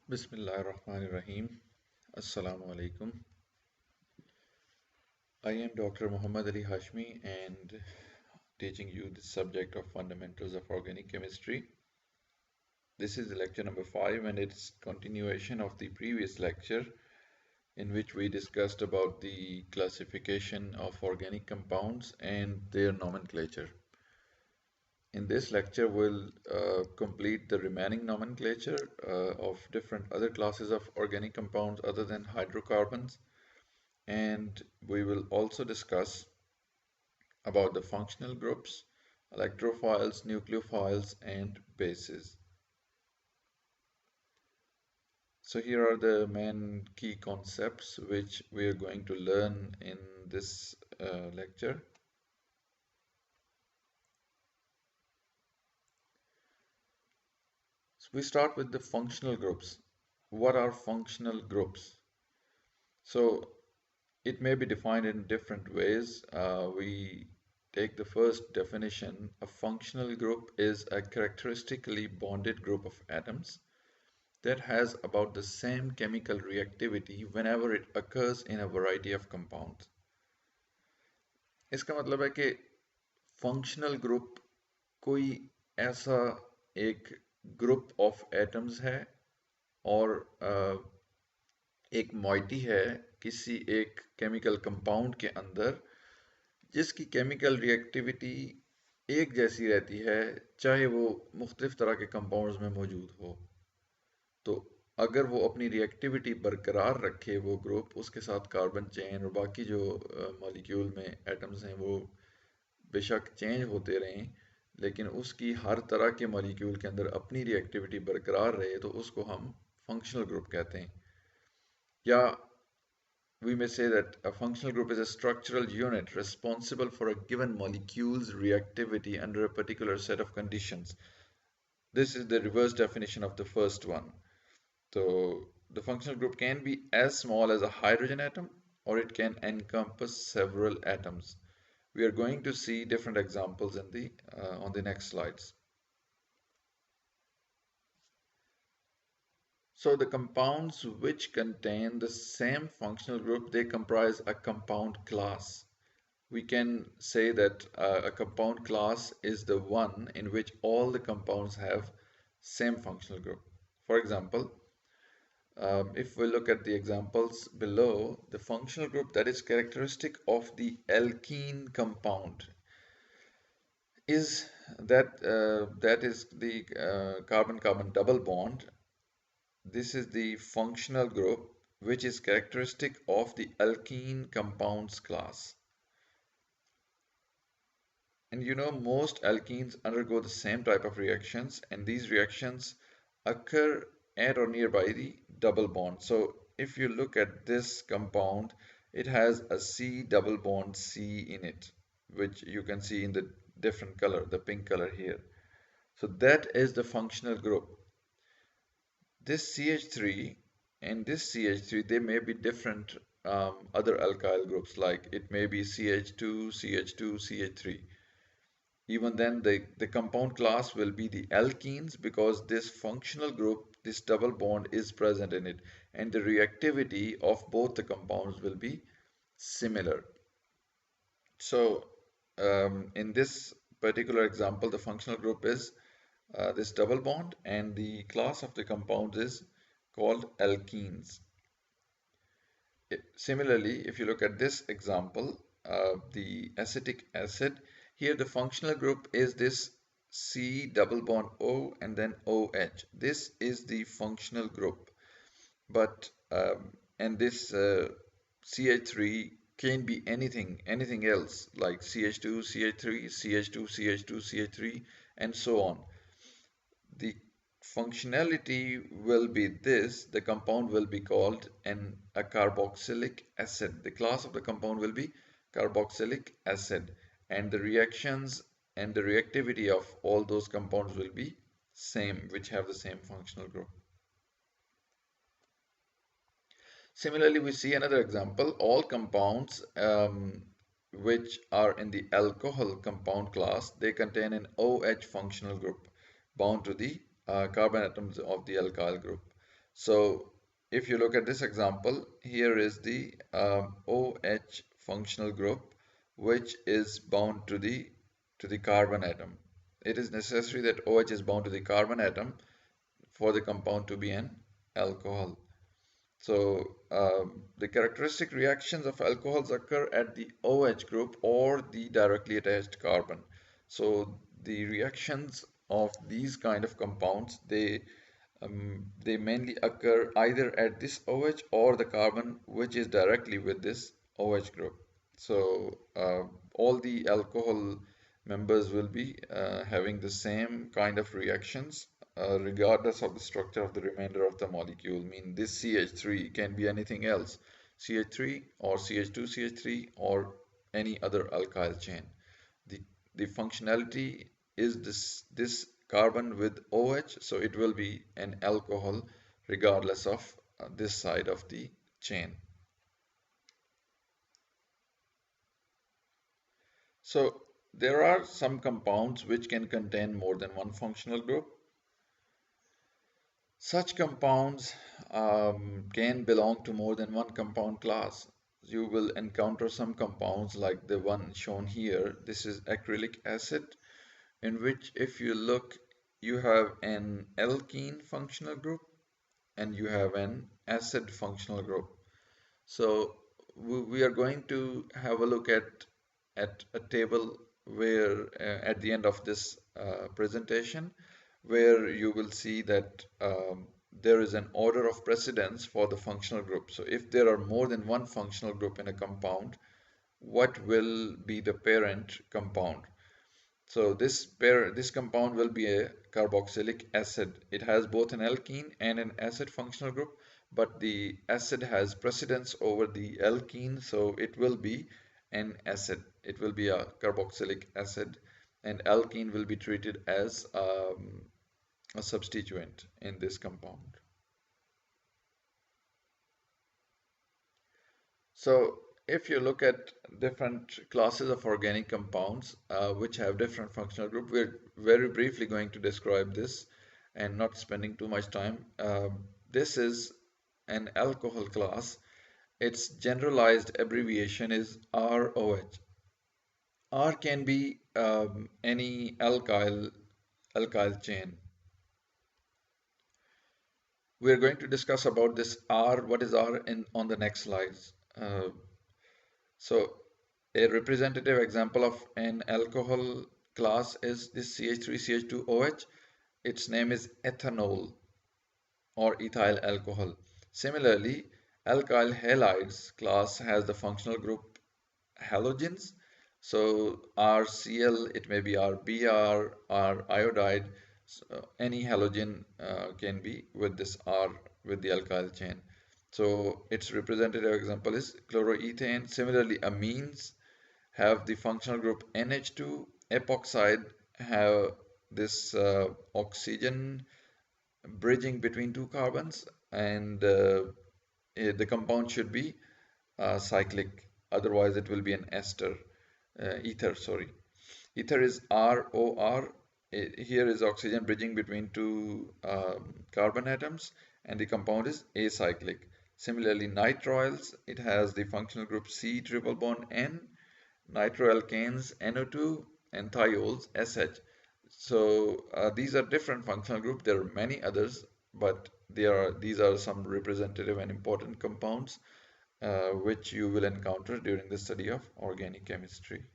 Bismillahirrahmanirrahim. Assalamu alaikum. I am Dr. Muhammad Ali Hashmi and teaching you the subject of fundamentals of organic chemistry. This is lecture number 5 and it's continuation of the previous lecture in which we discussed about the classification of organic compounds and their nomenclature. In this lecture, we'll complete the remaining nomenclature of different other classes of organic compounds other than hydrocarbons. And we will also discuss about the functional groups, electrophiles, nucleophiles, and bases. So here are the main key concepts which we are going to learn in this lecture. So we start with the functional groups. What are functional groups? So it may be defined in different ways. We take the first definition. A functional group is a characteristically bonded group of atoms that has about the same chemical reactivity whenever it occurs in a variety of compounds. इसका मतलब है कि functional group कोई ऐसा एक group of atoms है और एक moiety है किसी एक chemical compound के अंदर जिसकी केमिकल रिएक्टिविटी एक जैसी रहती है चाहे वो मुख्तलिफ तरह के कंपाउंड्स में मौजूद हो। तो अगर वो अपनी रिएक्टिविटी बरकरार रखे वो ग्रुप, उसके साथ कार्बन चेन और बाकी जो मॉलिक्यूल में एटम्स हैं वो बेशक चेंज होते रहें, लेकिन उसकी हर तरह के मॉलिक्यूल के अंदर अपनी रिएक्टिविटी बरकरार रहे, तो उसको हम फंक्शनल ग्रुप कहते हैं। या we may say that a functional group is a structural unit responsible for a given molecule's reactivity under a particular set of conditions. This is the reverse definition of the first one. So the functional group can be as small as a hydrogen atom or it can encompass several atoms. We are going to see different examples in the on the next slides. So the compounds which contain the same functional group, they comprise a compound class. We can say that a compound class is the one in which all the compounds have same functional group. For example, if we look at the examples below, the functional group that is characteristic of the alkene compound is that is the carbon-carbon double bond. This is the functional group which is characteristic of the alkene compounds class. And you know, most alkenes undergo the same type of reactions, and these reactions occur at or nearby the double bond. So if you look at this compound, it has a C double bond C in it, which you can see in the different color, the pink color here. So that is the functional group. This CH3 and this CH3, they may be different other alkyl groups, like it may be CH2, CH2, CH3. Even then, the compound class will be the alkenes because this functional group, this double bond is present in it, and the reactivity of both the compounds will be similar. So in this particular example, the functional group is this double bond, and the class of the compounds is called alkenes. Similarly, if you look at this example, the acetic acid, here the functional group is this C double bond O and then OH. This is the functional group. But and this CH3 can be anything else, like CH2, CH3, CH2, CH2, CH3, and so on. The functionality will be this: the compound will be called a carboxylic acid. The class of the compound will be carboxylic acid, and the reactions and the reactivity of all those compounds will be same, which have the same functional group. Similarly, we see another example. All compounds which are in the alcohol compound class, they contain an OH functional group bound to the carbon atoms of the alkyl group. So if you look at this example, here is the OH functional group, which is bound to the carbon atom. It is necessary that OH is bound to the carbon atom for the compound to be an alcohol. So the characteristic reactions of alcohols occur at the OH group or the directly attached carbon. So the reactions of these kind of compounds, they mainly occur either at this OH or the carbon which is directly with this OH group. So all the alcohol members will be having the same kind of reactions regardless of the structure of the remainder of the molecule. Mean this CH3 can be anything else, CH3 or CH2 CH3 or any other alkyl chain. The the functionality is this carbon with OH, so it will be an alcohol regardless of this side of the chain. So there are some compounds which can contain more than one functional group. Such compounds can belong to more than one compound class. You will encounter some compounds like the one shown here. This is acrylic acid, in which if you look, you have an alkene functional group and you have an acid functional group. So we are going to have a look at a table where at the end of this presentation, where you will see that there is an order of precedence for the functional group. So if there are more than one functional group in a compound, what will be the parent compound? So this compound will be a carboxylic acid. It has both an alkene and an acid functional group, but the acid has precedence over the alkene, so it will be an acid. It will be a carboxylic acid, and alkene will be treated as a substituent in this compound. So if you look at different classes of organic compounds which have different functional group, we're very briefly going to describe this and not spending too much time. This is an alcohol class. Its generalized abbreviation is ROH. R can be any alkyl chain. We are going to discuss about this R, what is R on the next slides. So a representative example of an alcohol class is this CH3CH2OH. Its name is ethanol or ethyl alcohol. Similarly, alkyl halides class has the functional group halogens. So RCl, it may be RBr, R iodide. So any halogen can be with this R with the alkyl chain. So its representative example is chloroethane. Similarly, amines have the functional group NH2. Epoxide have this oxygen bridging between two carbons, and the compound should be cyclic. Otherwise, it will be an ether. Sorry, ether is ROR. Here is oxygen bridging between two carbon atoms, and the compound is acyclic. Similarly, nitriles, it has the functional group C triple bond N, nitroalkanes NO2, and thiols SH. So these are different functional groups. There are many others, but these are some representative and important compounds which you will encounter during the study of organic chemistry.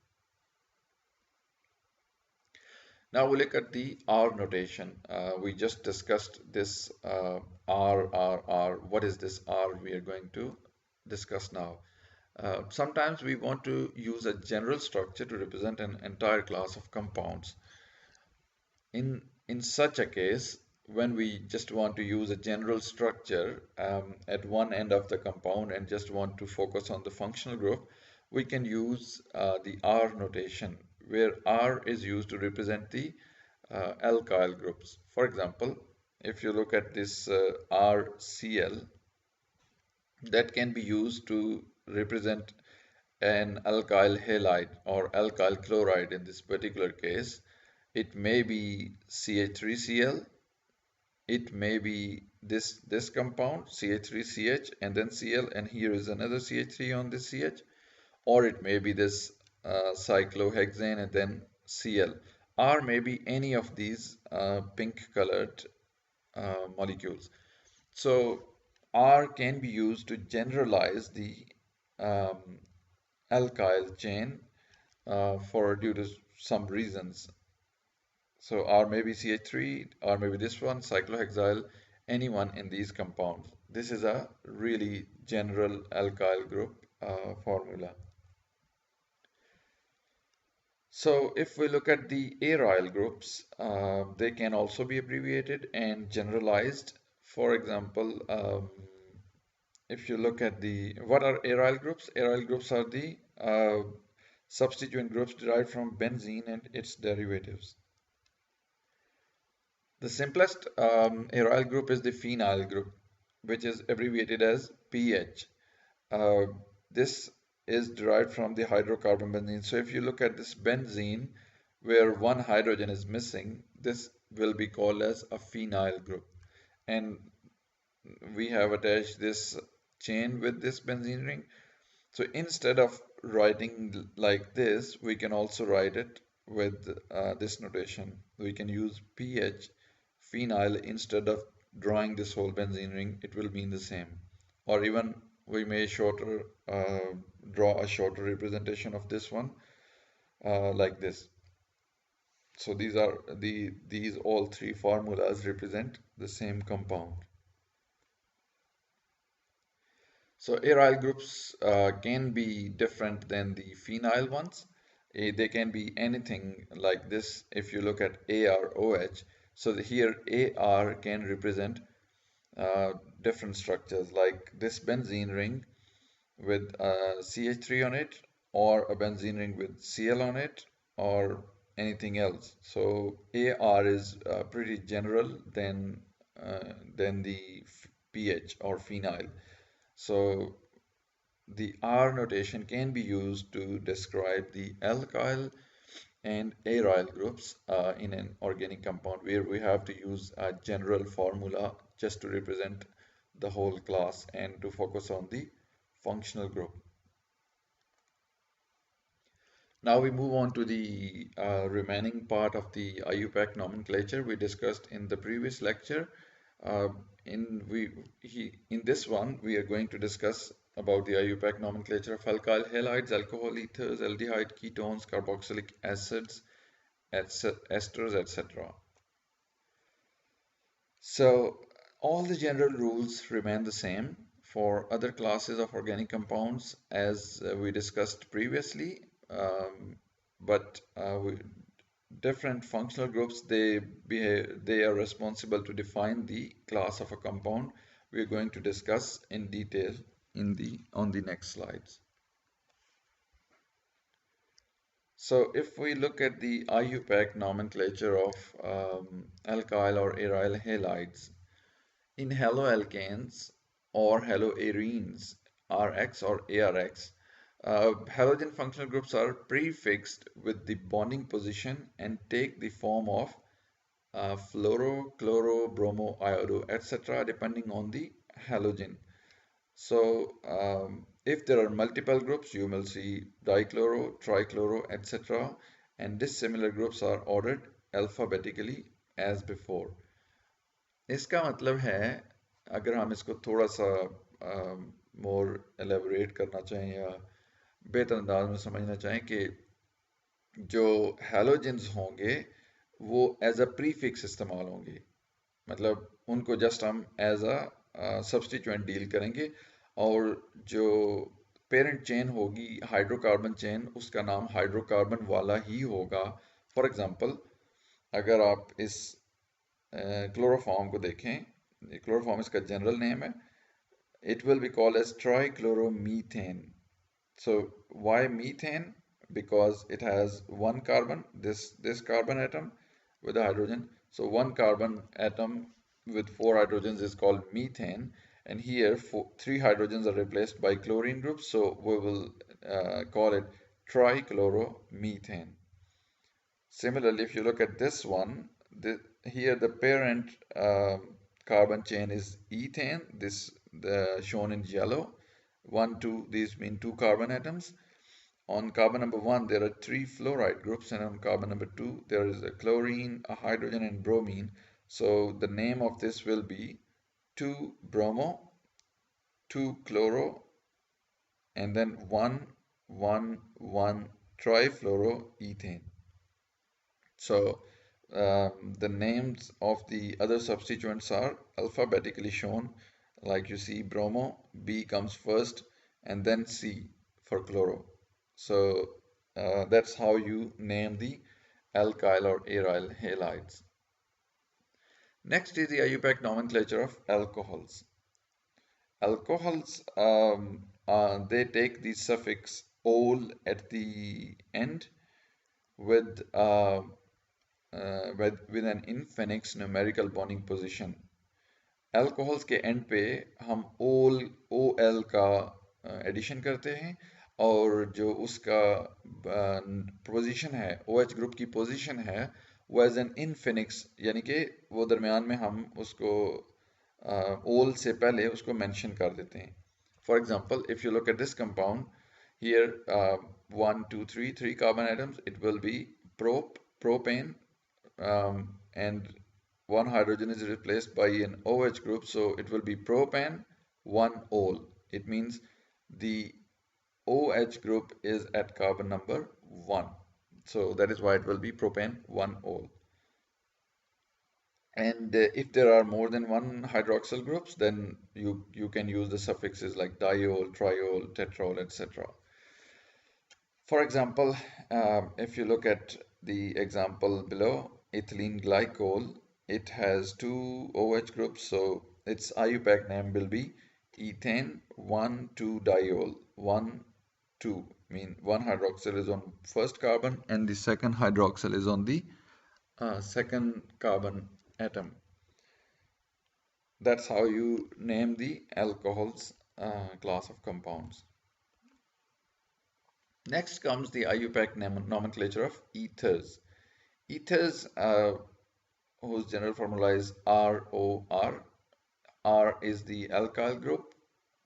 Now we look at the R notation. We just discussed this R. What is this R we are going to discuss now? Sometimes we want to use a general structure to represent an entire class of compounds. In such a case, when we just want to use a general structure at one end of the compound and just want to focus on the functional group, we can use the R notation, where R is used to represent the alkyl groups. For example, if you look at this RCl, that can be used to represent an alkyl halide or alkyl chloride. In this particular case, it may be CH3Cl, it may be this compound CH3CH and then Cl, and here is another CH3 on this CH, or it may be this cyclohexane and then Cl, or maybe any of these pink colored molecules. So R can be used to generalize the um, alkyl chain for due to some reasons. So R may be CH3, or maybe this one, cyclohexyl, any one in these compounds. This is a really general alkyl group formula. So if we look at the aryl groups, they can also be abbreviated and generalized. For example, if you look at what are aryl groups? Aryl groups are the substituent groups derived from benzene and its derivatives. The simplest aryl group is the phenyl group, which is abbreviated as PH. Uh, this is derived from the hydrocarbon benzene. So if you look at this benzene, where one hydrogen is missing, this will be called as a phenyl group. And we have attached this chain with this benzene ring. So instead of writing like this, we can also write it with this notation. We can use PH phenyl instead of drawing this whole benzene ring. It will mean the same. Or even we may draw a shorter representation of this one like this. So these all three formulas represent the same compound. So aryl groups can be different than the phenyl ones. They can be anything like this. If you look at AROH, so here AR can represent different structures like this benzene ring with CH3 on it, or a benzene ring with Cl on it, or anything else. So AR is pretty general than the pH or phenyl. So the R notation can be used to describe the alkyl and aryl groups in an organic compound, where we have to use a general formula just to represent the whole class and to focus on the functional group. Now we move on to the remaining part of the IUPAC nomenclature we discussed in the previous lecture. Uh, in this one, we are going to discuss about the IUPAC nomenclature of alkyl halides, alcohol ethers, aldehyde, ketones, carboxylic acids, esters, etc. So all the general rules remain the same for other classes of organic compounds as we discussed previously, but different functional groups, they are responsible to define the class of a compound. We are going to discuss in detail on the next slides. So if we look at the IUPAC nomenclature of alkyl or aryl halides, in haloalkanes or haloarenes, Rx or ARX, halogen functional groups are prefixed with the bonding position and take the form of fluoro, chloro, bromo, iodo, etc. depending on the halogen. So if there are multiple groups, you will see dichloro, trichloro, etc. And dissimilar groups are ordered alphabetically as before. इसका मतलब है, अगर हम इसको थोड़ा सा मोर elaborate करना चाहें या बेहतर अंदाज में समझना चाहें कि जो हैलोजेंस होंगे वो एज अ प्रीफिक्स इस्तेमाल होंगे, मतलब उनको जस्ट हम एज अ सब्स्टिट्यूएंट डील करेंगे, और जो पेरेंट चेन होगी हाइड्रोकार्बन चेन, उसका नाम हाइड्रोकार्बन वाला ही होगा. फॉर एग्जांपल, अगर आप इस क्लोरोफॉर्म को देखें, क्लोरोफॉर्म इसका जनरल नेम है, it will be called as trichloromethane. So why methane? Because it has one carbon, this carbon atom with a hydrogen. So one carbon atom with 4 hydrogens is called methane, and here 3 hydrogens are replaced by chlorine groups, so we will call it trichloromethane. Similarly, if you look at this one, here the parent carbon chain is ethane, this shown in yellow. 1, 2, these mean 2 carbon atoms. On carbon number 1, there are 3 fluoride groups, and on carbon number 2, there is a chlorine, a hydrogen, and bromine. So the name of this will be 2-bromo, 2-chloro, and then 1,1,1 trifluoroethane. So the names of the other substituents are alphabetically shown, like you see bromo, B comes first, and then C for chloro. So that's how you name the alkyl or aryl halides. Next is the IUPAC nomenclature of alcohols. Alcohols, they take the suffix ol at the end with with an infinix numerical bonding position. Alcohols के and पे हम O L का addition करते हैं, और जो उसका position है, ओ एच ग्रुप की पोजीशन है, वो एज एन इनफिनिक्स, यानी कि वो दरमियान में हम उसको ओल से पहले उसको मेंशन कर देते हैं. For example, if you look at this compound here, 1, 2, 3 carbon atoms, it will be propane, and one hydrogen is replaced by an OH group, so it will be propan 1-ol. It means the OH group is at carbon number 1, so that is why it will be propan 1-ol. And if there are more than one hydroxyl groups, then you can use the suffixes like diol, triol, tetraol, etc. For example, if you look at the example below, ethylene glycol, it has 2 OH groups, so its IUPAC name will be ethane 1,2-diol. 1, 2 mean one hydroxyl is on first carbon and the second hydroxyl is on the second carbon atom. That's how you name the alcohols class of compounds. Next comes the IUPAC nomenclature of ethers. Ethers, whose general formula is ROR. R is the alkyl group.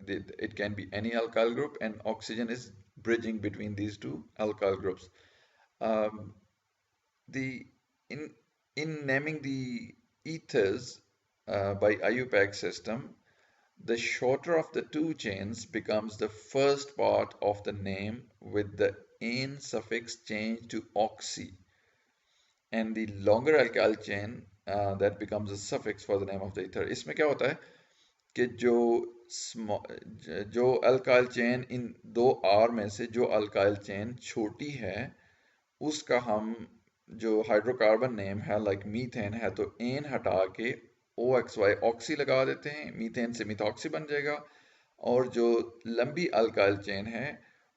It can be any alkyl group, and oxygen is bridging between these two alkyl groups. In naming the ethers by IUPAC system, the shorter of the two chains becomes the first part of the name with the "ane" suffix changed to "oxy", and the longer alkyl chain that becomes a suffix for the name of the ether. इसमें क्या होता है कि जो alkyl chain इन दो R में से जो alkyl chain छोटी है, उसका हम जो हाइड्रोकार्बन नेम है लाइक मीथेन है, तो एन हटा के OXY ऑक्सी लगा देते हैं, मीथेन से मिथॉक्सी बन जाएगा, और जो लंबी अल्काइल चेन है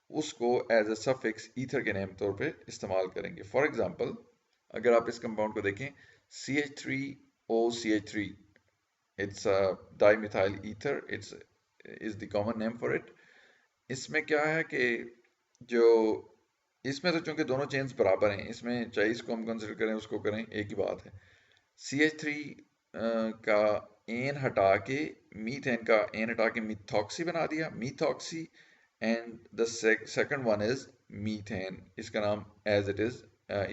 उसको एज अ सफिक्स ईथर के नेम तौर पे इस्तेमाल करेंगे. फॉर एग्जांपल, अगर आप इस कंपाउंड को देखें CH3OCH3, it's a dimethyl ether, it's is the common name for it. इसमें क्या है कि जो इसमें तो चूंकि दोनों चेन्स बराबर हैं, इसमें चाहे इसको हम कंसिडर करें उसको करें, एक ही बात है. CH3 का एन हटा के मीथेन का एन हटा के मिथॉक्सी बना दिया, methoxy, and the second one is methane. इसका नाम एज इट इज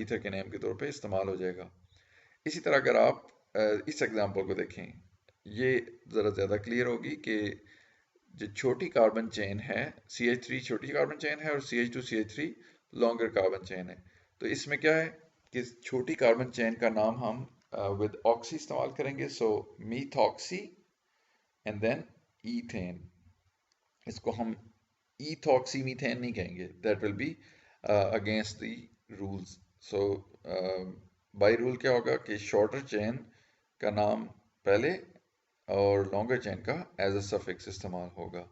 ईथर के नेम के तौर पे इस्तेमाल हो जाएगा. इसी तरह अगर आप इस एग्जांपल को देखें, ये ज़रा ज़्यादा क्लियर होगी कि जो छोटी कार्बन चेन है, CH3 छोटी कार्बन चेन है और CH2CH3 लॉन्गर कार्बन चेन है. तो इसमें क्या है कि छोटी कार्बन चेन का नाम हम with oxy इस्तेमाल करेंगे, so methoxy and then ethane. इसको हम ethoxy methane नहीं कहेंगे, that will be against the rules. So by rule क्या होगा कि shorter chain का नाम पहले और longer chain का as a suffix इस्तेमाल होगा.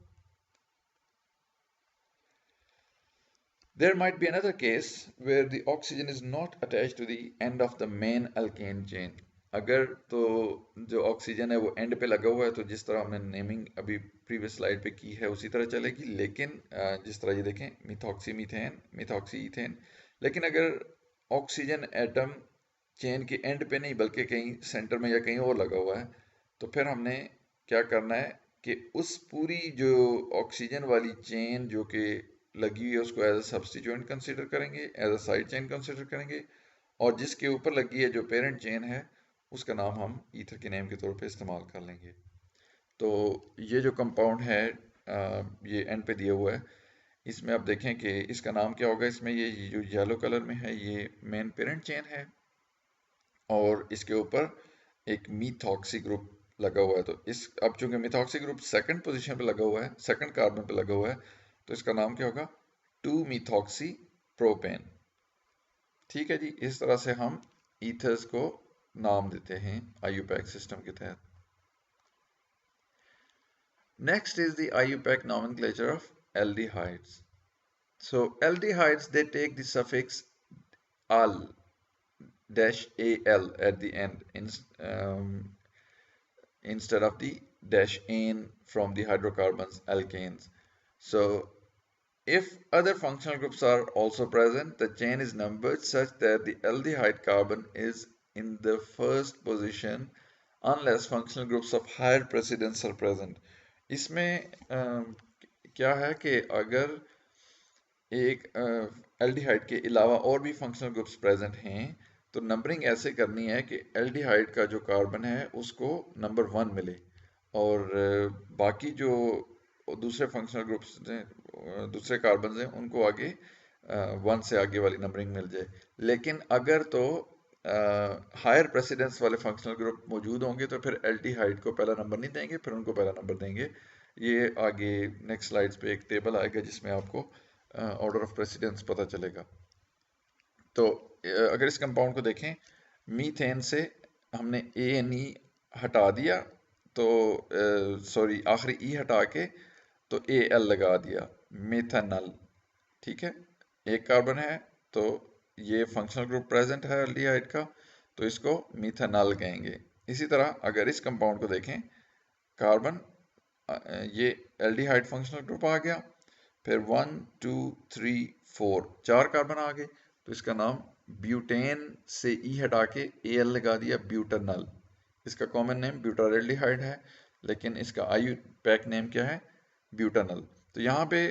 There might be another case where the oxygen is not attached to the end of the main alkane chain. अगर तो जो ऑक्सीजन है वो एंड पे लगा हुआ है, तो जिस तरह हमने नेमिंग अभी प्रीवियस स्लाइड पे की है उसी तरह चलेगी. लेकिन जिस तरह ये देखें मिथॉक्सी मीथेन, मिथॉक्सी ईथेन, लेकिन अगर ऑक्सीजन एटम चेन के एंड पे नहीं बल्कि कहीं सेंटर में या कहीं और लगा हुआ है, तो फिर हमने क्या करना है कि उस पूरी जो ऑक्सीजन वाली चेन जो कि लगी हुई है उसको एज अ सब्स्टिट्यूएंट कंसीडर करेंगे, as a side chain consider करेंगे, और जिसके ऊपर लगी है जो पेरेंट चेन है उसका नाम हम ईथर के नेम के तौर पे इस्तेमाल कर लेंगे। तो ये जो कंपाउंड है ये एंड पे दिया हुआ है, इसमें आप देखें कि इसका नाम क्या होगा। इसमें ये जो येलो कलर में है ये मेन पेरेंट चेन है, और इसके ऊपर एक मीथॉक्सी ग्रुप लगा हुआ है। तो इस अब चूंकि मीथॉक्सी ग्रुप सेकंड पोजीशन पे लगा हुआ है, सेकंड कार्बन पे लगा हुआ है, तो इसका नाम क्या होगा, 2 मीथॉक्सी प्रोपेन। ठीक है जी, इस तरह से हम ईथर्स को नाम देते हैं आईयूपैक सिस्टम के तहत। Next is the IUPAC nomenclature of aldehydes. So aldehydes, they take the suffix al dash al at the end instead of the dash "-ane" from the hydrocarbons alkanes. So if other functional groups are also present, the chain is numbered such that the aldehyde carbon is in the first position unless functional groups of higher precedence are present. इसमें क्या है कि अगर एक aldehyde के अलावा और भी फंक्शनल ग्रुप्स प्रेजेंट हैं, तो नंबरिंग ऐसे करनी है कि एल्डिहाइड का जो कार्बन है उसको नंबर 1 मिले, और बाकी जो दूसरे फंक्शनल ग्रुप्स हैं, दूसरे कार्बन हैं, उनको आगे 1 से आगे वाली नंबरिंग मिल जाए। लेकिन अगर तो हायर प्रेसिडेंस वाले फंक्शनल ग्रुप मौजूद होंगे तो फिर एल्डिहाइड को पहला नंबर नहीं देंगे, फिर उनको पहला नंबर देंगे। ये आगे नेक्स्ट स्लाइड्स पे एक टेबल आएगा जिसमें आपको ऑर्डर ऑफ प्रेसिडेंस पता चलेगा। तो अगर इस कंपाउंड को देखें, मीथेन से हमने ANE हटा दिया, तो सॉरी आखिरी ई हटा के तो AL लगा दिया, मेथनल। ठीक है, एक कार्बन है तो ये फंक्शनल ग्रुप प्रेजेंट है एल्डिहाइड का, तो इसको मिथेनॉल कहेंगे। इसी तरह अगर इस कंपाउंड को देखें, कार्बन ये एल्डिहाइड फंक्शनल ग्रुप आ गया, फिर 1 2 3 4 4 कार्बन आ गए, तो इसका नाम ब्यूटेन से ई हटा के AL लगा दिया, ब्यूटेनॉल। इसका कॉमन नेम ब्यूटारेल्डिहाइड है, लेकिन इसका आईयूपैक नेम क्या है, ब्यूटानल। तो यहाँ पे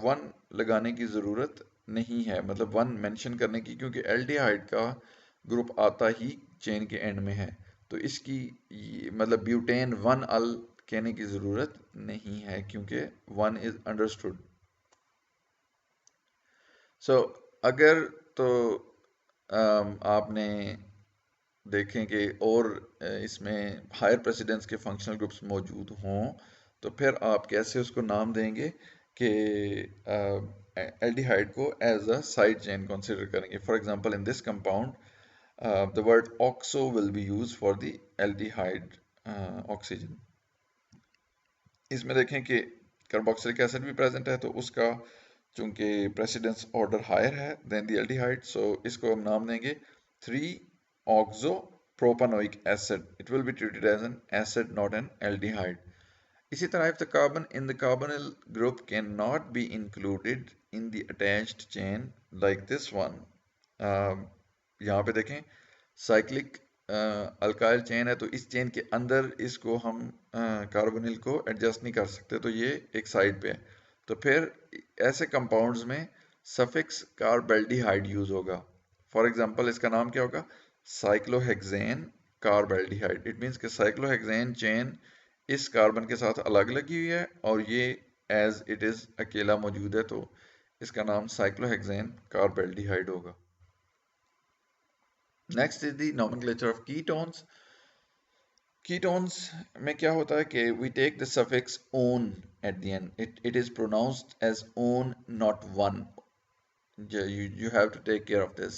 1 लगाने की ज़रूरत नहीं है, मतलब 1 मेंशन करने की, क्योंकि एल्डिहाइड का ग्रुप आता ही चेन के एंड में है, तो इसकी मतलब ब्यूटेन 1 अल कहने की ज़रूरत नहीं है, क्योंकि 1 इज अंडरस्टूड। सो अगर तो आपने देखें कि और इसमें हायर प्रेसिडेंस के फंक्शनल ग्रुप्स मौजूद हों, तो फिर आप कैसे उसको नाम देंगे कि एल्डिहाइड को as a side chain consider करेंगे। For example in this compound the word oxo will be used for the aldehyde oxygen. इसमें देखें कि कार्बोक्सिलिक एसिड भी प्रेजेंट है, तो उसका चूंकि प्रेसिडेंस ऑर्डर हायर है देन द एल्डिहाइड, सो इसको हम नाम देंगे 3-oxopropanoic acid. It will be treated as an acid, not an aldehyde. इसी तरह if the carbon in the carbonyl group cannot be included in the attached chain like this one, यहाँ पे देखें cyclic alkyl chain है, तो इस chain के अंदर इसको हम कार्बोनिल को एडजस्ट नहीं कर सकते, तो ये एक साइड पे है। तो फिर ऐसे कंपाउंड्स में सफिक्स कार्बेल्डिहाइड यूज होगा। फॉर एग्जांपल इसका नाम क्या होगा, साइक्लोहेक्सेन कार्बेल्डिहाइड। इट मींस कि साइक्लोहेक्सेन चेन इस कार्बन के साथ अलग लगी हुई है और ये एज इट इज अकेला मौजूद है, तो इसका नाम साइक्लोहेक्सेन कार्बेल्डिहाइड होगा। Next is the nomenclature of ketones. Ketones में क्या होता है कि we take the suffix "-on" at the end. It is pronounced as "-on", not "-one". You have to take care of this.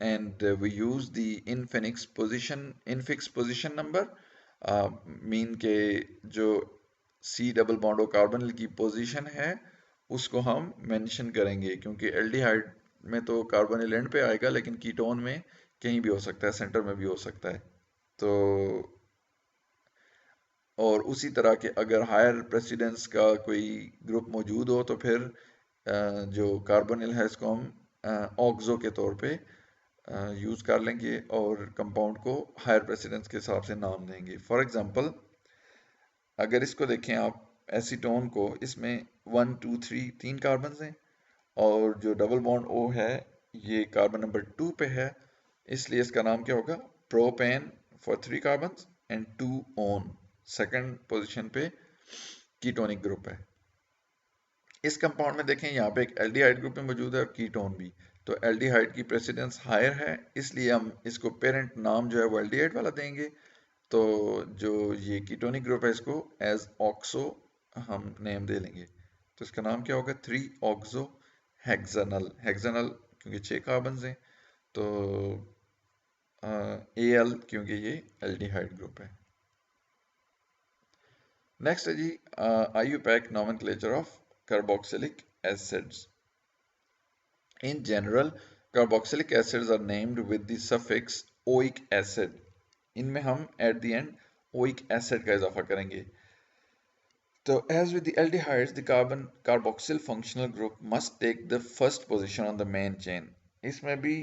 And we use the infix position number. Mean के जो C double bond और carbon की position है उसको हम mention करेंगे, क्योंकि aldehyde में तो कार्बोनिल एंड पे आएगा, लेकिन कीटोन में कहीं भी हो सकता है, सेंटर में भी हो सकता है। तो और उसी तरह के अगर हायर प्रेसिडेंस का कोई ग्रुप मौजूद हो तो फिर जो कार्बोनिल है इसको हम ऑक्सो के तौर पे यूज कर लेंगे और कंपाउंड को हायर प्रेसिडेंस के हिसाब से नाम देंगे। फॉर एग्जांपल अगर इसको देखें आप, एसीटोन को, इसमें 1 2 3 तीन कार्बन हैं और जो डबल बॉन्ड O है ये कार्बन नंबर 2 पे है, इसलिए इसका नाम क्या होगा, propane for 3 carbon and 2 on, second position पे कीटोनिक ग्रुप है। इस कंपाउंड में देखें यहाँ पे एक एल्डिहाइड ग्रुप में मौजूद है और कीटोन भी, तो एल्डिहाइड की प्रेसिडेंस हायर है, इसलिए हम इसको पेरेंट नाम जो है वो एल्डिहाइड वाला देंगे। तो जो ये कीटोनिक ग्रुप है इसको एज ऑक्सो हम नेम दे लेंगे, तो इसका नाम क्या होगा, 3 ऑक्सो हेक्सानल। हेक्सानल क्योंकि 6 कार्बन हैं, तो एल क्योंकि ये एल्डिहाइड ग्रुप है। नेक्स्ट है जी IUPAC Nomenclature of Carboxylic Acids. In general, carboxylic acids are named with the suffix oic acid. इनमें हम at the end oic acid का इजाफा करेंगे। So as with the aldehydes, the carboxyl functional group must take the first position on the main chain. इसमें भी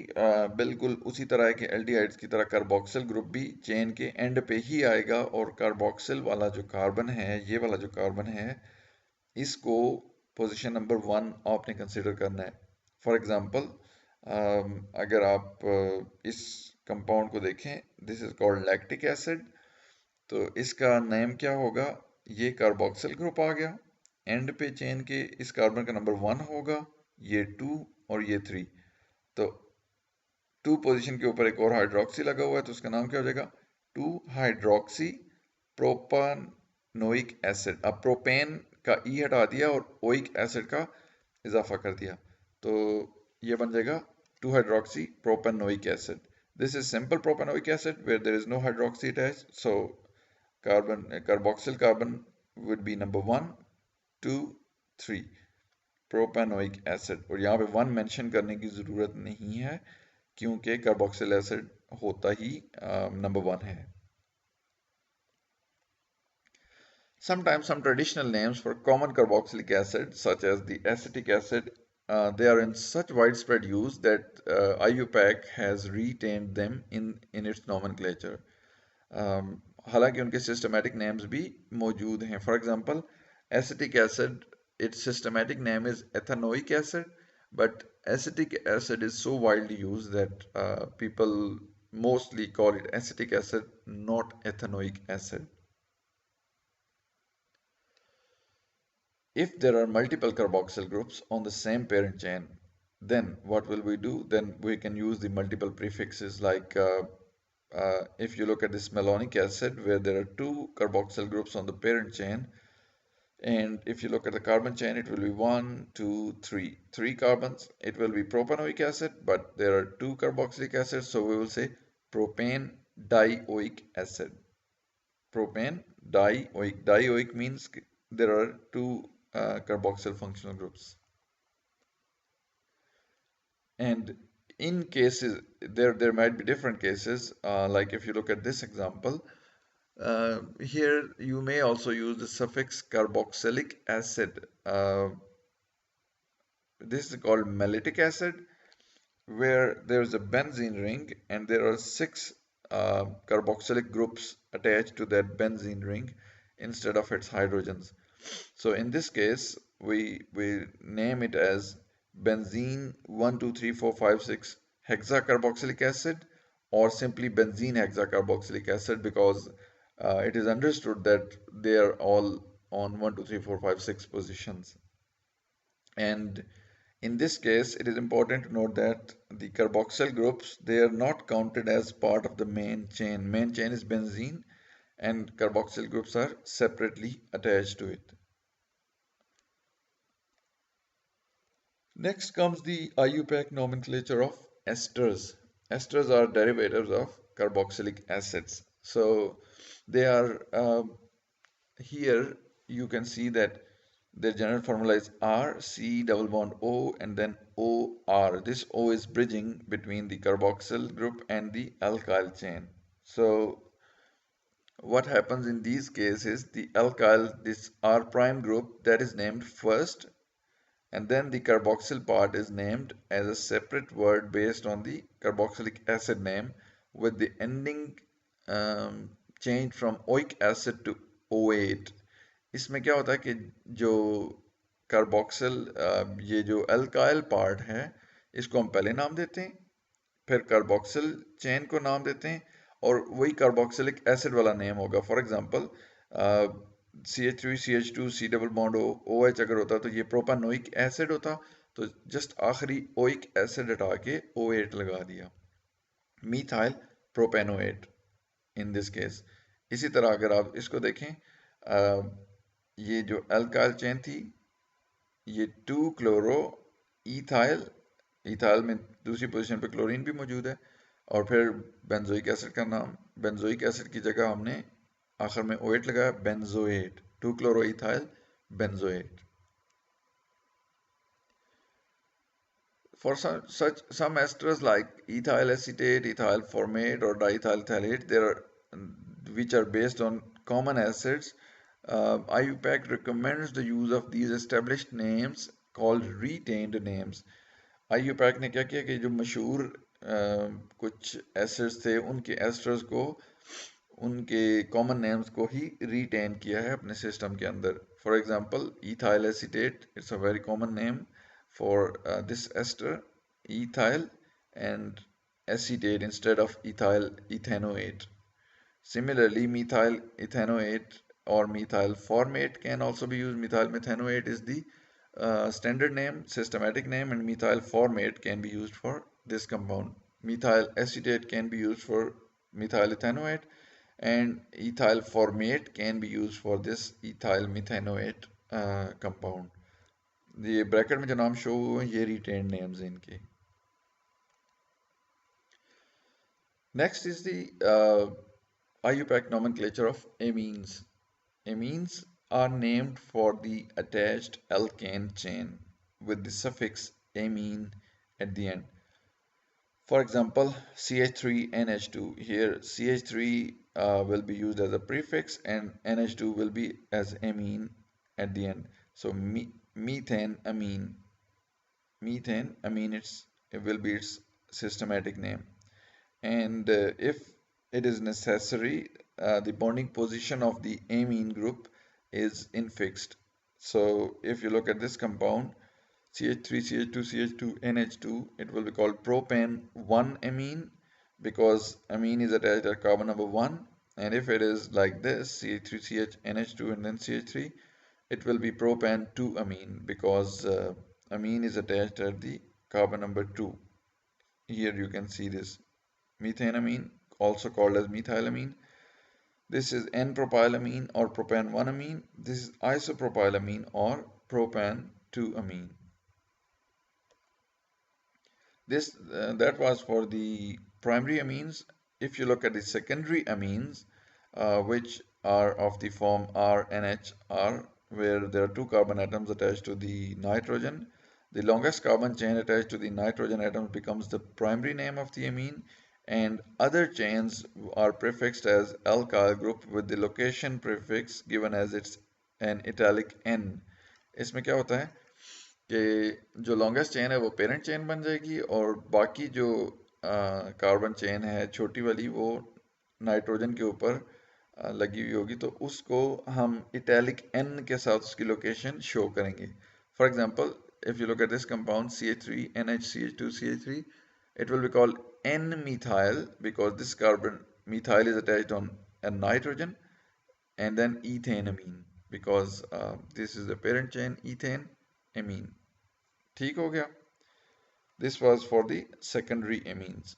बिल्कुल उसी तरह के एल्डिहाइड्स की तरह कार्बोक्सिल ग्रुप भी चेन के एंड पे ही आएगा और कार्बोक्सिल वाला जो कार्बन है, ये वाला जो कार्बन है, इसको पोजीशन नंबर 1 आपने कंसिडर करना है। फॉर एग्जांपल अगर आप इस कंपाउंड को देखें, this is called lactic acid, तो इसका नेम क्या होगा, ये कार्बोक्सिल ग्रुप आ गया, एंड पे चेन के इस कार्बन का नंबर 1 होगा, ये 2 और ये 3, तो 2 पोजीशन के ऊपर एक और हाइड्रोक्सी लगा हुआ है, तो उसका नाम क्या हो जाएगा, 2 हाइड्रोक्सी प्रोपानोइक एसिड। अब प्रोपेन का ई हटा दिया और ओइक एसिड का इजाफा कर दिया, तो ये बन जाएगा 2 hydroxy propanoic acid. This is simple propanoic acid where there is no hydroxy attached, so carboxyl carbon would be number 1 2 3 propanoic acid, और यहाँ पे 1 मेंशन करने की ज़रूरत नहीं है क्योंकि कार्बोक्सिल एसिड होता ही नंबर 1 है। Sometimes some traditional names for common carboxylic acid, such as the acetic acid, they are in such widespread use that IUPAC has retained them in its nomenclature. हालांकि उनके सिस्टमैटिक नेम्स भी मौजूद हैं। For example acetic acid, it's systematic name is ethanoic acid, but acetic acid is so widely used that people mostly call it acetic acid, not ethanoic acid. If there are multiple carboxyl groups on the same parent chain, then what will we do? Then we can use the multiple prefixes, like if you look at this malonic acid where there are 2 carboxyl groups on the parent chain, and if you look at the carbon chain, it will be 1 2 3 carbons. It will be propanoic acid, but there are 2 carboxylic acids, so we will say propane dioic acid. Propane dioic. Dioic means there are 2 carboxyl functional groups. And in cases, there might be different cases, like if you look at this example, here you may also use the suffix carboxylic acid. This is called malitic acid, where there is a benzene ring and there are 6 carboxylic groups attached to that benzene ring instead of its hydrogens. So in this case, we name it as benzene 1 2 3 4 5 6 hexacarboxylic acid, or simply benzene hexacarboxylic acid, because it is understood that they are all on 1 2 3 4 5 6 positions. And in this case, it is important to note that the carboxyl groups, they are not counted as part of the main chain. Main chain is benzene and carboxyl groups are separately attached to it. Next comes the IUPAC nomenclature of esters. Esters are derivatives of carboxylic acids. So they are here you can see that their general formula is R, C, double bond O, and then OR. This O is bridging between the carboxyl group and the alkyl chain. So what happens in these cases, the alkyl, this R prime group that is named first, and then the carboxyl part is named as a separate word based on the carboxylic acid name, with the ending changed from oic acid to OAT. इसमें क्या होता है कि जो carboxyl ये जो alkyl part है इसको हम पहले नाम देते हैं, फिर कार्बोक्सिल चेन को नाम देते हैं, और वही कार्बोक्सिलिक एसिड वाला नेम होगा. For example CH3 CH2 C double bond OH अगर होता तो ये प्रोपानोइक एसिड होता, तो जस्ट आखिरी ओइक एसिड हटा के OH लगा दिया, methyl propanoate in this case. इसी तरह अगर आप इसको देखें, ये जो अल्काइल चेन थी, ये 2 क्लोरो इथाइल, इथाइल में दूसरी पोजीशन पे क्लोरीन भी मौजूद है, और फिर बेंजोइक एसिड का नाम, बेंजोइक एसिड की जगह हमने आखिर में OH लगाया, benzoate, 2 chloro ethyl benzoate. For some esters like ethyl acetate, ethyl formate, or diethyl phthalate, which are based on common acids, IUPAC recommends the use of these established names called retained names. IUPAC ने क्या किया कि जो मशहूर कुछ acids थे उनके asters को, उनके कॉमन नेम्स को ही रिटेन किया है अपने सिस्टम के अंदर. For example ethyl acetate, it's a very common name for this ester, ethyl and acetate instead of ethyl ethanoate. Similarly, methyl ethanoate or methyl formate can also be used. Methyl methanoate is the standard name, systematic name, and methyl formate can be used for this compound. Methyl acetate can be used for methyl ethanoate, and ethyl formate can be used for this ethyl methanoate compound. ये bracket में जो नाम show हुए हैं ये retained names हैं इनके. Next is the IUPAC nomenclature of amines. Amines are named for the attached alkane chain with the suffix amine at the end. For example, CH3NH2. Here CH3 will be used as a prefix and NH2 will be as amine at the end. So methane amine. Methane amine, it will be its systematic name. And if it is necessary, the bonding position of the amine group is infixed. So if you look at this compound, CH3, CH2, CH2, NH2, it will be called propane 1 amine because amine is attached at carbon number 1. And if it is like this, CH3, NH2, and then CH3, it will be propane 2 amine because amine is attached at the carbon number 2. Here you can see this methanamine, also called as methylamine. This is N-propylamine or propane 1 amine. This is isopropylamine or propane 2 amine. That was for the primary amines. If you look at the secondary amines, which are of the form RNHR, where there are 2 carbon atoms attached to the nitrogen, the longest carbon chain attached to the nitrogen atom becomes the primary name of the amine, and other chains are prefixed as alkyl group with the location prefix given as its an italic N. इसमें क्या होता है कि जो longest chain है वो parent chain बन जाएगी और बाकी जो कार्बन चेन है छोटी वाली वो नाइट्रोजन के ऊपर लगी हुई होगी, तो उसको हम इटैलिक N के साथ उसकी लोकेशन शो करेंगे. For example, if you look at this compound CH3 NH CH2 it will be called N-methyl because this carbon methyl is attached on a nitrogen, and then ethanamine because this is the parent chain ethane amine. ठीक हो गया. This was for the secondary amines.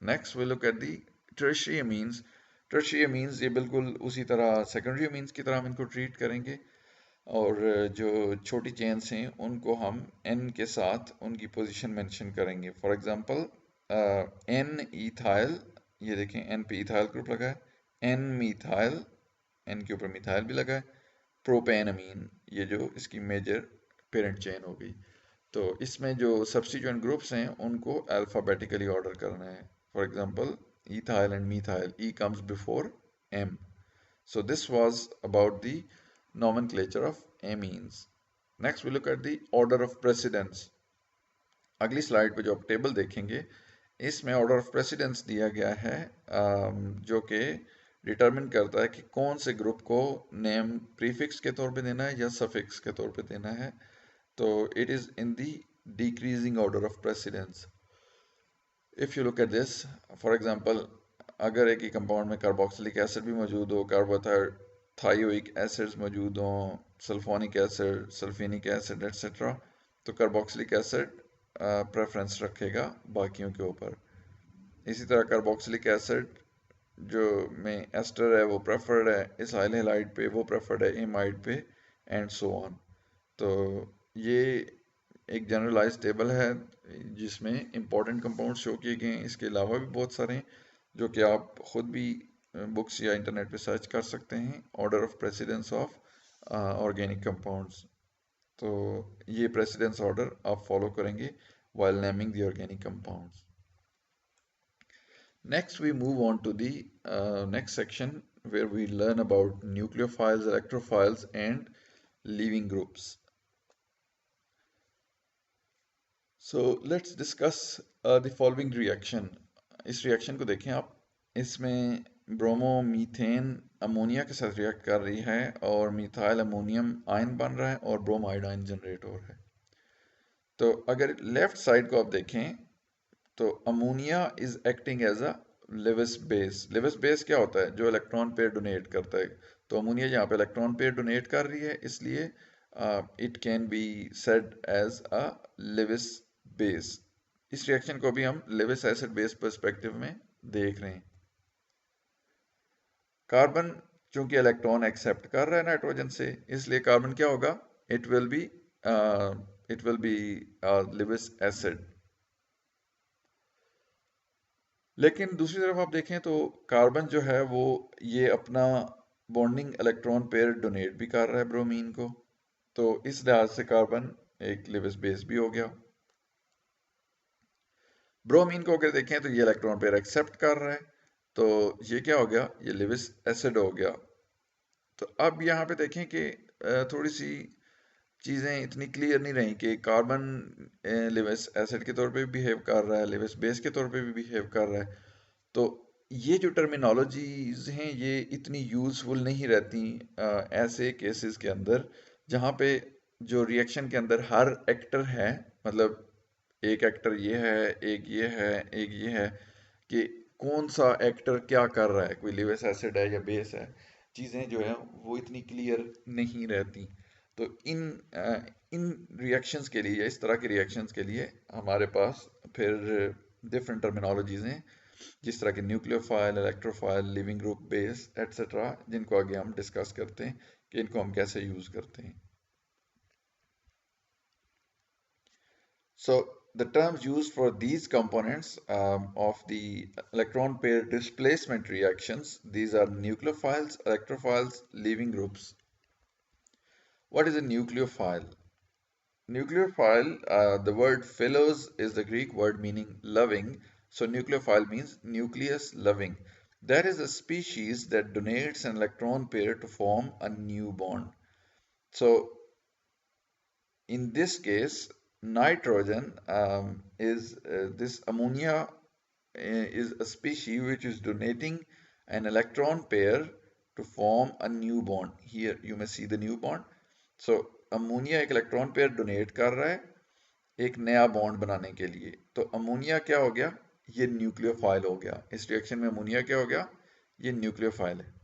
Next we look at the tertiary amines. Tertiary amines ये बिल्कुल उसी तरह secondary amines की तरह हम इनको treat करेंगे और जो छोटी चेन्स हैं उनको हम N के साथ उनकी पोजीशन मेंशन करेंगे. फॉर एग्जांपल N इथाइल, ये देखें N पे इथाइल ग्रुप लगा है, N मीथाइल, N के ऊपर मिथाइल भी लगा है, प्रोपेन अमीन, ये जो इसकी मेजर पेरेंट चेन हो गई. तो इसमें जो सब्स्टिट्यूएंट ग्रुप्स हैं उनको अल्फाबेटिकली ऑर्डर करना है. For example ethyl and methyl, E comes before M. So this was about the nomenclature of amines. Next we look at the order of precedence. अगली स्लाइड पे जो आप टेबल देखेंगे इसमें ऑर्डर ऑफ प्रेसिडेंस दिया गया है, जो कि डिटरमिन करता है कि कौन से ग्रुप को नेम प्रीफिक्स के तौर पे देना है या सफिक्स के तौर पे देना है। तो it is in the decreasing order of precedence. If you look at this, for example, अगर एक ही कंपाउंड में कार्बोक्सिलिक एसिड भी मौजूद हो, कार्बोथायोइक एसिड्स मौजूद हो, sulphonic acid, sulphenic acid etcetera, तो कार्बोक्सिलिक एसिड प्रेफरेंस रखेगा बाकियों के ऊपर। इसी तरह कार्बोक्सिलिक एसिड जो में एस्टर है वो प्रेफर्ड है, इसाइल हैलाइड पे वो प्रेफर्ड है, एमाइड पे, एंड सो ऑन। तो ये एक जनरलाइज टेबल है जिसमें इंपॉर्टेंट कंपाउंड शो किए गए हैं। इसके अलावा भी बहुत सारे हैं जो कि आप खुद भी बुक्स या इंटरनेट पे सर्च कर सकते हैं। Order of precedence of organic compounds, तो ये प्रेसिडेंस ऑर्डर आप फॉलो करेंगे while naming the organic compounds. Next, we move on to the next section where we learn about nucleophiles, electrophiles, and leaving groups. So let's discuss the following reaction. इस reaction को देखें आप, इसमें bromo methane ammonia के साथ react कर रही है और मिथाइल अमोनियम आयन बन रहा है और ब्रोमाइड आयन जनरेट हो रहा है। तो अगर लेफ्ट साइड को आप देखें तो ammonia is acting as a Lewis base. Lewis base क्या होता है? जो इलेक्ट्रॉन पेयर डोनेट करता है। तो अमोनिया यहाँ पे इलेक्ट्रॉन पेयर डोनेट कर रही है, इसलिए it can be said as a Lewis base. इस रिएक्शन को भी हम लेविस एसिड बेस पर्सपेक्टिव में देख रहे हैं। कार्बन चूंकि इलेक्ट्रॉन एक्सेप्ट कर रहा है नाइट्रोजन से, इसलिए कार्बन क्या होगा? It will be Lewis acid. लेकिन दूसरी तरफ आप देखें तो कार्बन जो है वो ये अपना बॉन्डिंग इलेक्ट्रॉन पेयर डोनेट भी कर रहा है ब्रोमीन को, तो इस लिहाज से कार्बन एक लेविस बेस भी हो गया। ब्रोमीन को अगर देखें तो ये इलेक्ट्रॉन पेयर एक्सेप्ट कर रहा है, तो ये क्या हो गया? ये लेविस एसिड हो गया। तो अब यहाँ पे देखें कि थोड़ी सी चीज़ें इतनी क्लियर नहीं रही कि कार्बन लेविस एसिड के तौर पे भी बिहेव कर रहा है, लेविस बेस के तौर पे भी बिहेव कर रहा है। तो ये जो टर्मिनोलॉजीज हैं ये इतनी यूजफुल नहीं रहती ऐसे केसेस के अंदर जहाँ पे जो रिएक्शन के अंदर हर एक्टर है, मतलब एक एक्टर ये है, एक ये है, एक ये है, कि कौन सा एक्टर क्या कर रहा है, कोई लिविस एसिड है या बेस है, चीज़ें जो है वो इतनी क्लियर नहीं रहती। तो इन रिएक्शंस के लिए, इस तरह के रिएक्शंस के लिए हमारे पास फिर डिफरेंट टर्मिनोलॉजीज हैं, जिस तरह के nucleophile, electrophile, leaving group, base etcetera, जिनको आगे हम डिस्कस करते हैं कि इनको हम कैसे यूज करते हैं। So the terms used for these components of the electron pair displacement reactions, these are nucleophiles, electrophiles, leaving groups. What is a nucleophile? Nucleophile, the word philos is the Greek word meaning loving. So nucleophile means nucleus loving. That is a species that donates an electron pair to form a new bond. So in this case, nitrogen is this ammonia is a species which is donating an electron pair to form a new bond. Here you may see the new bond. So ammonia एक electron pair donate कर रहा है एक नया bond बनाने के लिए। तो अमोनिया क्या हो गया? ये न्यूक्लियोफाइल हो गया। इस रिएक्शन में अमोनिया क्या हो गया? ये न्यूक्लियोफाइल है।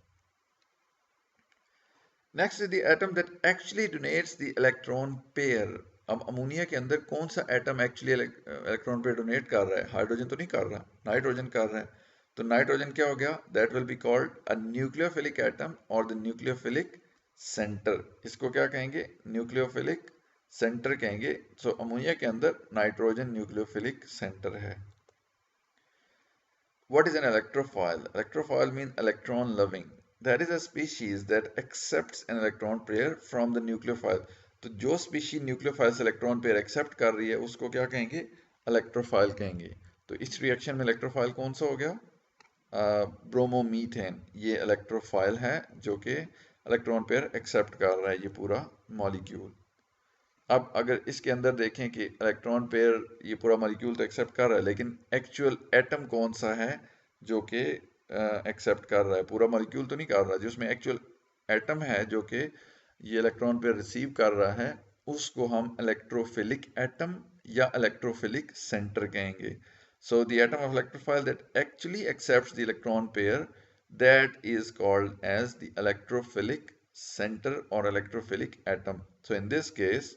Next is the atom that actually donates the electron pair. अब अमोनिया के अंदर कौन सा atom actually electron pair donate कर रहा है? हाइड्रोजन तो नहीं कर रहा, नाइट्रोजन कर रहा है। तो नाइट्रोजन क्या हो गया? That will be called a nucleophilic atom और द न्यूक्लियोफिलिक सेंटर। इसको क्या कहेंगे? न्यूक्लियोफिलिक सेंटर कहेंगे। सो अमोनिया के अंदर नाइट्रोजन न्यूक्लियोफिलिक सेंटर है। What is an electrophile? Electrophile means electron loving. That is a species that accepts an electron pair from the nucleophile. तो जो species nucleophile से electron pair accept कर रही है उसको क्या कहेंगे? Electrophile कहेंगे। तो इस रिएक्शन में electrophile कौन सा हो गया? ब्रोमोमीथेन। ये electrophile है जो कि इलेक्ट्रॉन पेयर एक्सेप्ट कर रहा है ये पूरा मॉलिक्यूल। अब अगर इसके अंदर देखें कि इलेक्ट्रॉन पेयर ये पूरा मॉलिक्यूल तो एक्सेप्ट कर रहा है, लेकिन एक्चुअल एटम कौन सा है जो कि एक्सेप्ट कर रहा है? पूरा मॉलिक्यूल तो नहीं कर रहा, जिसमें एक्चुअल एटम है जो कि ये इलेक्ट्रॉन पेयर रिसीव कर रहा है, उसको हम इलेक्ट्रोफिलिक एटम या इलेक्ट्रोफिलिक सेंटर कहेंगे. So the atom of electrophile that actually accepts the electron pair, that is called as the electrophilic center or electrophilic atom. So in this case,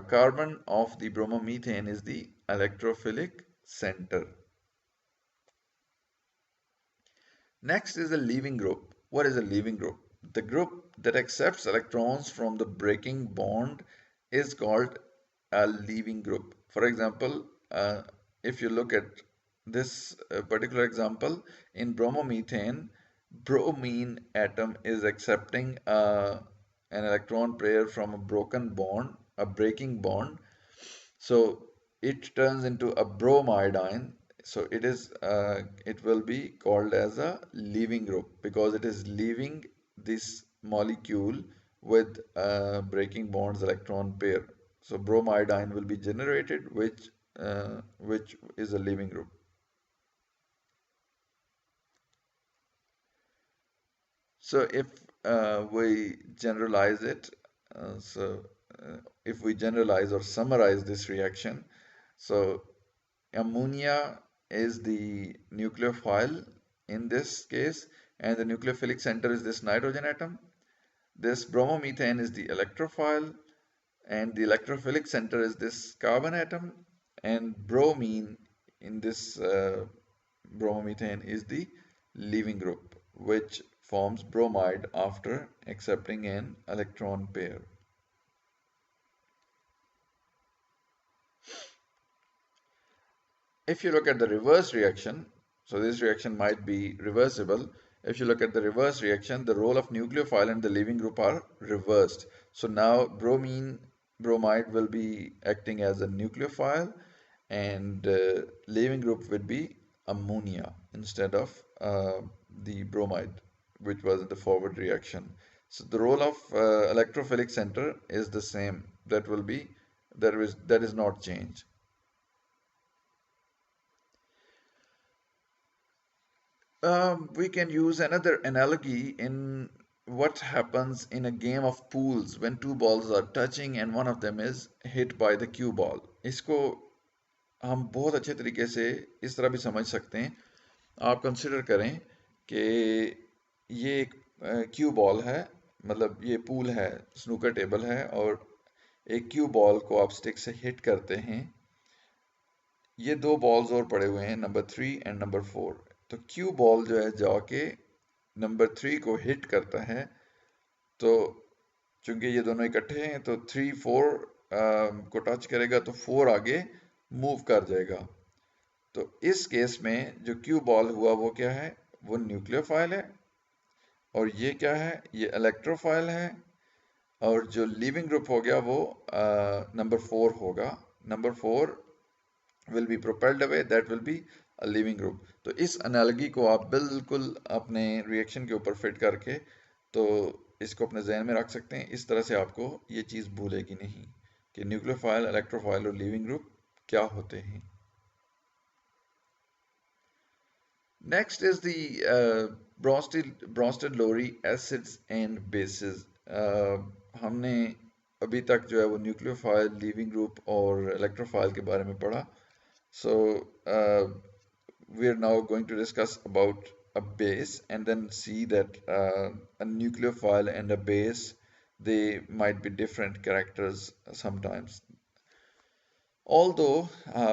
carbon of the bromomethane is the electrophilic center. Next is the leaving group. What is a leaving group? The group that accepts electrons from the breaking bond is called a leaving group. For example, if you look at this particular example, in bromomethane, bromine atom is accepting an electron pair from a broken bond, a breaking bond, so it turns into a bromide. So it will be called as a leaving group because it is leaving this molecule with breaking bonds electron pair. So bromide will be generated, which is a leaving group. So if we generalize it, if we generalize or summarize this reaction, so ammonia is the nucleophile in this case, and the nucleophilic center is this nitrogen atom. This bromomethane is the electrophile, and the electrophilic center is this carbon atom, and bromine in this bromomethane is the leaving group, which forms bromide after accepting an electron pair. If you look at the reverse reaction, so this reaction might be reversible. If you look at the reverse reaction, the role of nucleophile and the leaving group are reversed. So now bromide will be acting as a nucleophile, and leaving group would be ammonia instead of the bromide, which was in the forward reaction. So the role of electrophilic center is the same. That is not changed. We can use another analogy in what happens in a game of pools when two balls are touching and one of them is hit by the cue ball. इसको हम बहुत अच्छे तरीके से इस तरह भी समझ सकते हैं. आप कंसिडर करें कि ये एक क्यू बॉल है, मतलब ये पूल है, स्नूकर टेबल है, और एक क्यू बॉल को आप स्टिक से हिट करते हैं. ये दो बॉल्स और पड़े हुए हैं, नंबर 3 एंड नंबर 4. तो क्यू बॉल जो है जाके नंबर 3 को हिट करता है, तो चूंकि ये दोनों इकट्ठे हैं तो 3 4 को टच करेगा तो 4 आगे मूव कर जाएगा. तो इस केस में जो क्यू बॉल हुआ वो क्या है? वो न्यूक्लियोफाइल है, और ये क्या है? ये इलेक्ट्रोफाइल है, और जो लीविंग ग्रुप हो गया वो नंबर 4 होगा. Number 4 will be propelled away, that will be a leaving group. तो इस एनालॉजी को आप बिल्कुल अपने रिएक्शन के ऊपर फिट करके तो इसको अपने जहन में रख सकते हैं. इस तरह से आपको ये चीज़ भूलेगी नहीं कि न्यूक्लियोफाइल, इलेक्ट्रोफाइल और लीविंग ग्रुप क्या होते हैं. Next is the Brønsted-Lowry acids and bases. हमने अभी तक जो है वो न्यूक्लियोफाइल, लीविंग ग्रुप और इलेक्ट्रोफाइल के बारे में पढ़ा. So we are now going to discuss about a base and then see that a nucleophile and a base, they might be different characters sometimes. Although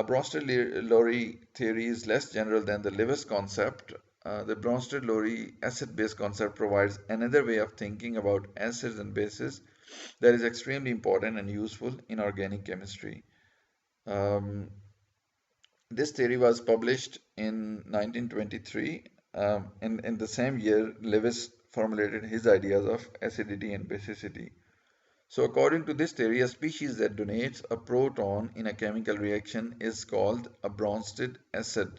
Brønsted-Lowry theory is less general than the Lewis concept, the Brønsted-Lowry acid-base concept provides another way of thinking about acids and bases that is extremely important and useful in organic chemistry. This theory was published in 1923. In the same year, Lewis formulated his ideas of acidity and basicity. So according to this theory, a species that donates a proton in a chemical reaction is called a Brønsted acid,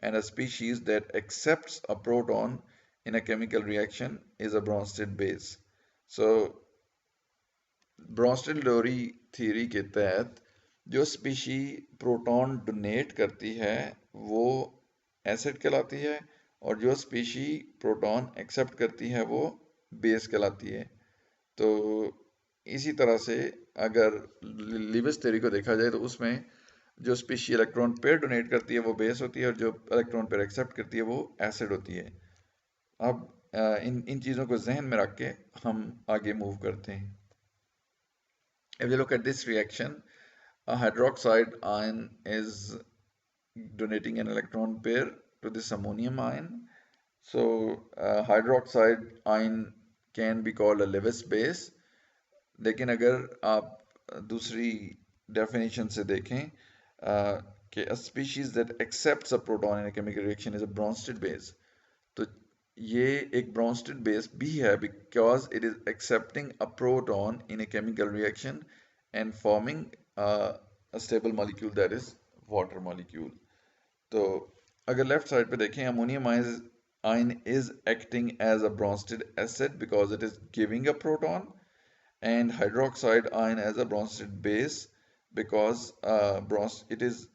and a species that accepts a proton in a chemical reaction is a Brønsted base. So Bronsted Lowry theory के तहत जो species proton donate करती है वो acid कहलाती है, और जो स्पीशी प्रोटॉन एक्सेप्ट करती है वो बेस कहलाती है। तो इसी तरह से अगर लीविस थ्योरी को देखा जाए तो उसमें जो स्पीशी इलेक्ट्रॉन पेयर डोनेट करती है वो बेस होती है, और जो इलेक्ट्रॉन पेयर एक्सेप्ट करती है वो एसिड होती है। अब इन इन चीज़ों को जहन में रख के हम आगे मूव करते हैं। If you look at this reaction, a hydroxide ion is donating an electron pair to this ammonium ion. So hydroxide ion can be called a Lewis base. लेकिन अगर आप दूसरी definition से देखें कि a species that accepts a proton in a chemical reaction is a Brønsted base, तो ये एक Brønsted base भी है because it is accepting a proton in a chemical reaction and forming a stable molecule, that is water molecule. तो अगर left side पे देखें, ammonium ion is acting as a Brønsted acid because it is giving a proton, and hydroxide ion as a Brønsted base because it is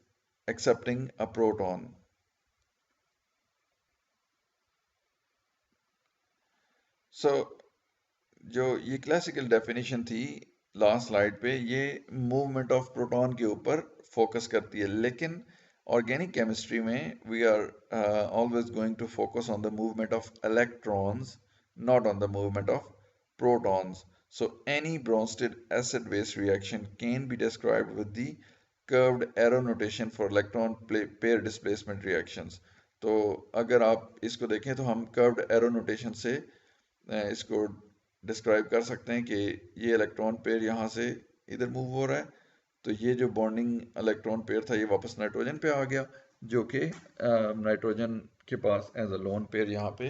accepting a proton. So जो ये classical definition थी last slide पे, ये movement of proton के ऊपर focus करती है, लेकिन ऑर्गेनिक केमिस्ट्री में we are always going to focus on the movement of electrons, not on the movement of protons. So any Brønsted acid base reaction can be described with the curved arrow notation for electron pair displacement reactions. तो अगर आप इसको देखें तो हम curved arrow notation से इसको describe कर सकते हैं कि ये इलेक्ट्रॉन पेयर यहाँ से इधर मूव हो रहा है, तो ये जो बॉन्डिंग इलेक्ट्रॉन पेयर था ये वापस नाइट्रोजन पे आ गया, जो कि नाइट्रोजन के पास एज अ लोन पेयर यहाँ पे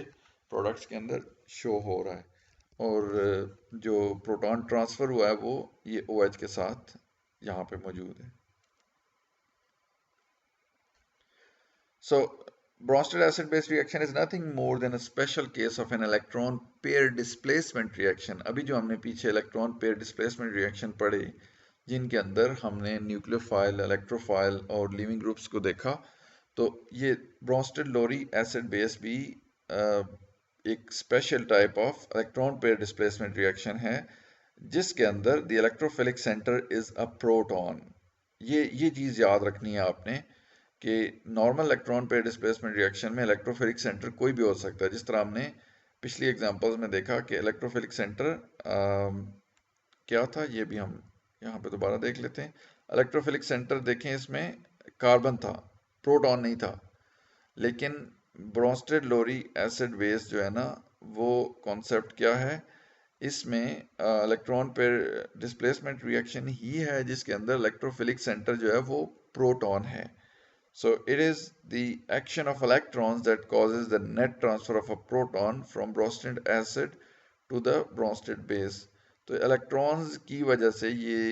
प्रोडक्ट्स के अंदर शो हो रहा है, और जो प्रोटॉन ट्रांसफ़र हुआ है वो ये OH के साथ यहाँ पे मौजूद है। So Brønsted acid base reaction is nothing more than a special case of an electron pair displacement reaction. अभी जो हमने पीछे electron pair displacement reaction पढ़े, जिनके अंदर हमने न्यूक्लियोफाइल, इलेक्ट्रोफाइल और लिविंग ग्रुप्स को देखा, तो ये Brønsted-Lowry acid base भी एक special type of electron pair displacement reaction है, जिसके अंदर the electrophilic centre is a proton. ये चीज़ याद रखनी है आपने कि normal electron pair displacement reaction में इलेक्ट्रोफिलिक सेंटर कोई भी हो सकता है, जिस तरह हमने पिछली एग्जांपल्स में देखा कि इलेक्ट्रोफिलिक सेंटर क्या था, ये भी हम यहाँ पे दोबारा देख लेते हैं। इलेक्ट्रोफिलिक सेंटर देखें, इसमें कार्बन था, प्रोटॉन नहीं था, लेकिन Brønsted-Lowry एसिड बेस जो है ना, वो कॉन्सेप्ट क्या है, इसमें इलेक्ट्रॉन पेयर डिस्प्लेसमेंट रिएक्शन ही है जिसके अंदर इलेक्ट्रोफिलिक सेंटर जो है वो प्रोटॉन है। So it is the action of electrons that causes the net transfer of a proton from Brønsted acid to the Brønsted base. तो इलेक्ट्रॉन्स की वजह से ये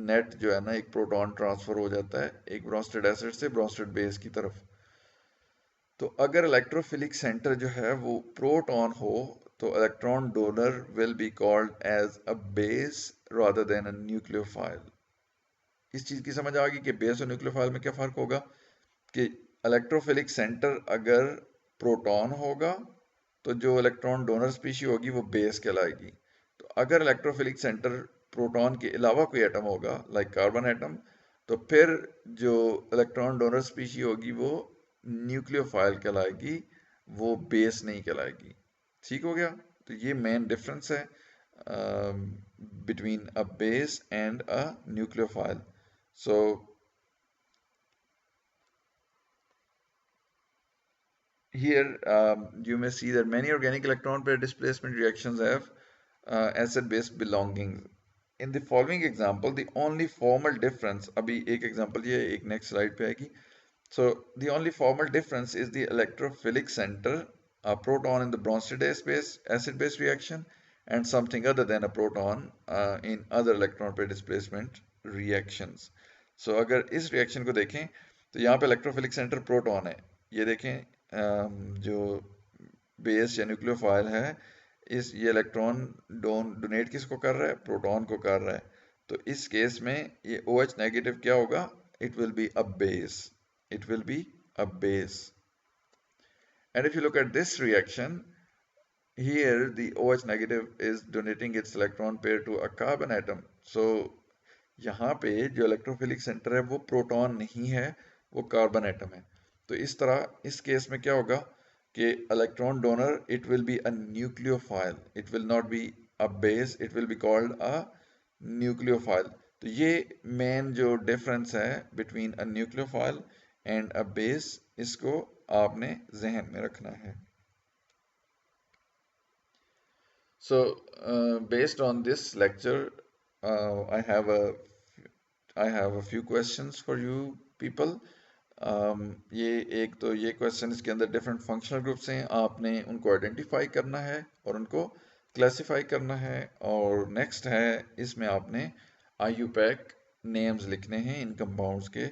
नेट जो है ना एक प्रोटॉन ट्रांसफर हो जाता है एक ब्रॉन्स्टेड एसिड से ब्रॉन्स्टेड बेस की तरफ। तो अगर इलेक्ट्रोफिलिक सेंटर जो है वो प्रोटॉन हो तो electron donor will be called as a base rather than a nucleophile. इस चीज़ की समझ आ गई कि बेस और न्यूक्लियोफाइल में क्या फ़र्क होगा, कि इलेक्ट्रोफिलिक सेंटर अगर प्रोटॉन होगा तो जो इलेक्ट्रॉन डोनर स्पीशी होगी वो बेस कहलाएगी। तो अगर इलेक्ट्रोफिलिक सेंटर प्रोटॉन के अलावा कोई एटम होगा लाइक कार्बन एटम, तो फिर जो इलेक्ट्रॉन डोनर स्पीशी होगी वो न्यूक्लियोफाइल कहलाएगी, वो बेस नहीं कहलाएगी। ठीक हो गया? तो ये मेन डिफरेंस है between a base and a nucleophile. So here you may see that many organic electron pair displacement reactions have acid-base belongings. In the following example, the only formal difference, अभी एक example ये एक next slide पे आएगी. So the only formal difference is the electrophilic center, a proton in the Brønsted acid-base reaction, and something other than a proton in other electron pair displacement reactions. So अगर इस reaction को देखें तो यहाँ पे electrophilic center proton है, ये देखें जो बेस या न्यूक्लियोफाइल है ये इलेक्ट्रॉन डोनेट किसको कर रहा है, प्रोटॉन को कर रहा है। तो इस केस में ये OH नेगेटिव क्या होगा, it will be a base, it will be a base. And if you look at this reaction, here the OH negative is donating its electron pair to a carbon atom. So यहाँ पे जो electrophilic centre है वो proton नहीं है, वो carbon atom है। तो इस तरह इस केस में क्या होगा कि electron donor it will be a nucleophile, it will not be a base, it will be called a nucleophile. तो ये मेन जो डिफरेंस है between a nucleophile and a base, इसको आपने जहन में रखना है। So based on this lecture, I have a few questions for you people. ये एक तो ये क्वेश्चन इसके अंदर डिफरेंट फंक्शनल ग्रुप्स हैं, आपने उनको आइडेंटिफाई करना है और उनको क्लासिफाई करना है। और नेक्स्ट है इसमें आपने IUPAC नेम्स लिखने हैं इन कंपाउंड्स के।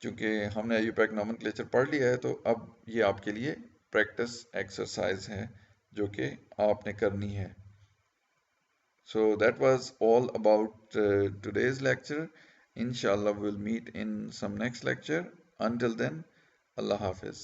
चूंकि हमने IUPAC नोमेनक्लेचर पढ़ लिया है तो अब ये आपके लिए प्रैक्टिस एक्सरसाइज है जो कि आपने करनी है। So that was all about today's lecture. Inshallah, we'll meet in some next lecture. Until then, Allah Hafiz.